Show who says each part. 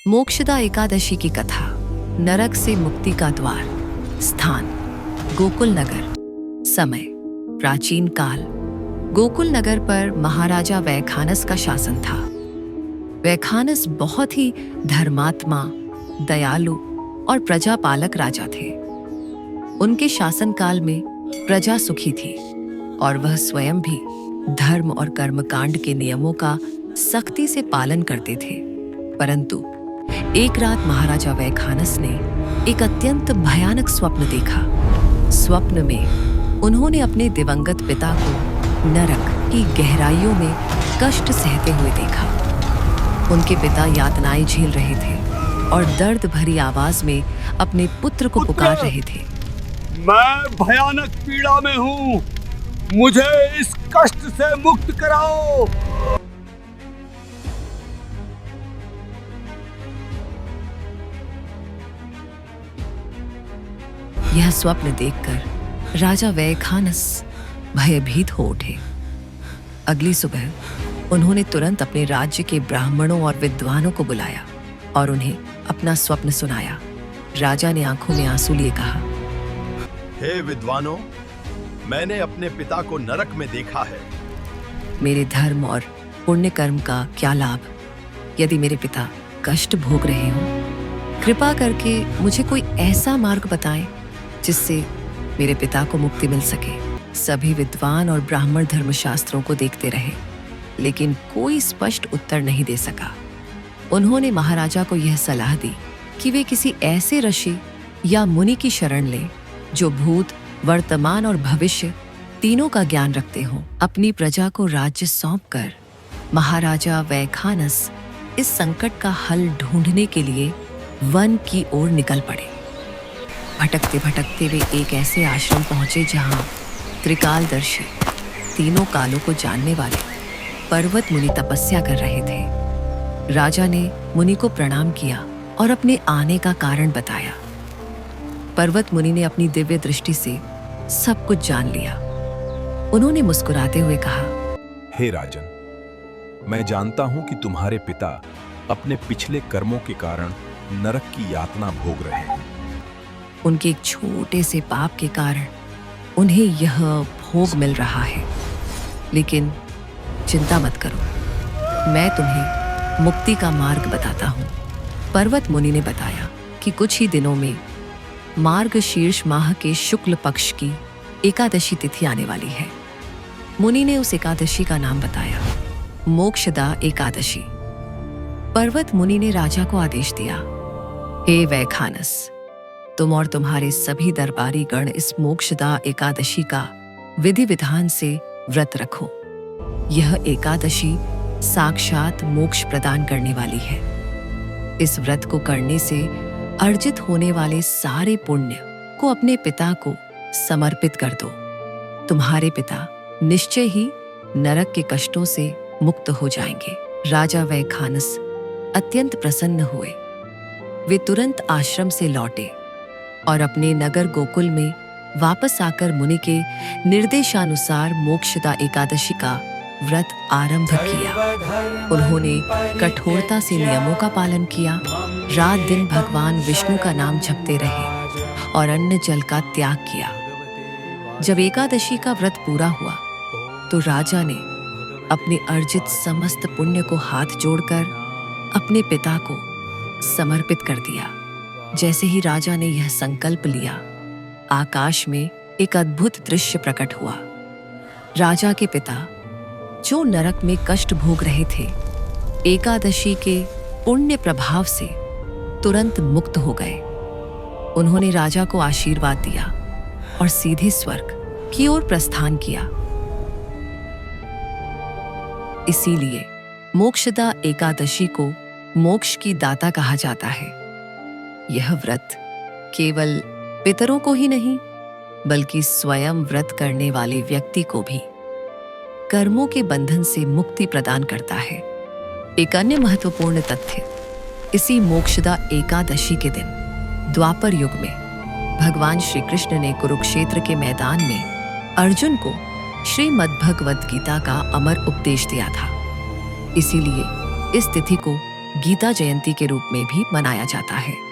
Speaker 1: मोक्षदा एकादशी की कथा। नरक से मुक्ति का द्वार। स्थान गोकुल नगर। समय प्राचीन काल। गोकुल नगर पर महाराजा वैखानस का शासन था। वैखानस बहुत ही धर्मात्मा, दयालु और प्रजापालक राजा थे। उनके शासनकाल में प्रजा सुखी थी और वह स्वयं भी धर्म और कर्मकांड के नियमों का सख्ती से पालन करते थे। परंतु एक रात महाराजा वैखानस ने एक अत्यंत भयानक स्वप्न देखा। स्वप्न में उन्होंने अपने दिवंगत पिता को नरक की गहराइयों में कष्ट सहते हुए देखा। उनके पिता यातनाएं झेल रहे थे और दर्द भरी आवाज में अपने पुत्र को पुकार रहे थे।
Speaker 2: मैं भयानक पीड़ा में हूँ, मुझे इस कष्ट से मुक्त कराओ।
Speaker 1: यह स्वप्न देखकर राजा वैखानस भयभीत हो उठे। अगली सुबह उन्होंने तुरंत अपने राज्य के ब्राह्मणों और विद्वानों को बुलाया और उन्हें अपना स्वप्न सुनाया। राजा ने आंखों में आंसू लिए कहा,
Speaker 3: हे विद्वानों, मैंने अपने पिता को नरक में देखा है।
Speaker 1: मेरे धर्म और पुण्य कर्म का क्या लाभ यदि मेरे पिता कष्ट भोग रहे हों? कृपा करके मुझे कोई ऐसा मार्ग बताएं जिससे मेरे पिता को मुक्ति मिल सके। सभी विद्वान और ब्राह्मण धर्मशास्त्रों को देखते रहे, लेकिन कोई स्पष्ट उत्तर नहीं दे सका। उन्होंने महाराजा को यह सलाह दी कि वे किसी ऐसे ऋषि या मुनि की शरण लें जो भूत, वर्तमान और भविष्य तीनों का ज्ञान रखते हों। अपनी प्रजा को राज्य सौंपकर महाराजा वैखानस इस संकट का हल ढूंढने के लिए वन की ओर निकल पड़े। भटकते भटकते वे एक ऐसे आश्रम पहुंचे जहां त्रिकालदर्शी, तीनों कालों को जानने वाले पर्वत मुनि तपस्या कर रहे थे। राजा ने मुनि को प्रणाम किया और अपने आने का कारण बताया। पर्वत मुनि ने अपनी दिव्य दृष्टि से सब कुछ जान लिया। उन्होंने मुस्कुराते हुए कहा,
Speaker 4: हे राजन, मैं जानता हूं कि तुम्हारे पिता अपने पिछले कर्मों के कारण नरक की यातना भोग रहे हैं।
Speaker 1: उनके एक छोटे से पाप के कारण उन्हें यह भोग मिल रहा है, लेकिन चिंता मत करो, मैं तुम्हें मुक्ति का मार्ग बताता हूँ। पर्वत मुनि ने बताया कि कुछ ही दिनों में मार्गशीर्ष माह के शुक्ल पक्ष की एकादशी तिथि आने वाली है। मुनि ने उस एकादशी का नाम बताया, मोक्षदा एकादशी। पर्वत मुनि ने राजा को आदेश दिया, हे वैखानस, तुम और तुम्हारे सभी दरबारी गण इस मोक्षदा एकादशी का विधि विधान से व्रत रखो। यह एकादशी साक्षात मोक्ष प्रदान करने वाली है। इस व्रत को करने से अर्जित होने वाले सारे पुण्य को अपने पिता को समर्पित कर दो। तुम्हारे पिता निश्चय ही नरक के कष्टों से मुक्त हो जाएंगे। राजा वैखानस अत्यंत प्रसन्न हुए। वे तुरंत आश्रम से लौटे और अपने नगर गोकुल में वापस आकर मुनि के निर्देशानुसार मोक्षदा एकादशी का व्रत आरंभ किया। उन्होंने कठोरता से नियमों का पालन किया, रात दिन भगवान विष्णु का नाम जपते रहे और अन्न जल का त्याग किया। जब एकादशी का व्रत पूरा हुआ तो राजा ने अपने अर्जित समस्त पुण्य को हाथ जोड़कर अपने पिता को समर्पित कर दिया। जैसे ही राजा ने यह संकल्प लिया, आकाश में एक अद्भुत दृश्य प्रकट हुआ। राजा के पिता, जो नरक में कष्ट भोग रहे थे, एकादशी के पुण्य प्रभाव से तुरंत मुक्त हो गए। उन्होंने राजा को आशीर्वाद दिया और सीधे स्वर्ग की ओर प्रस्थान किया। इसीलिए मोक्षदा एकादशी को मोक्ष की दाता कहा जाता है। यह व्रत केवल पितरों को ही नहीं, बल्कि स्वयं व्रत करने वाले व्यक्ति को भी कर्मों के बंधन से मुक्ति प्रदान करता है। एक अन्य महत्वपूर्ण तथ्य, इसी मोक्षदा एकादशी के दिन द्वापर युग में भगवान श्री कृष्ण ने कुरुक्षेत्र के मैदान में अर्जुन को श्रीमद् भगवद गीता का अमर उपदेश दिया था। इसीलिए इस तिथि को गीता जयंती के रूप में भी मनाया जाता है।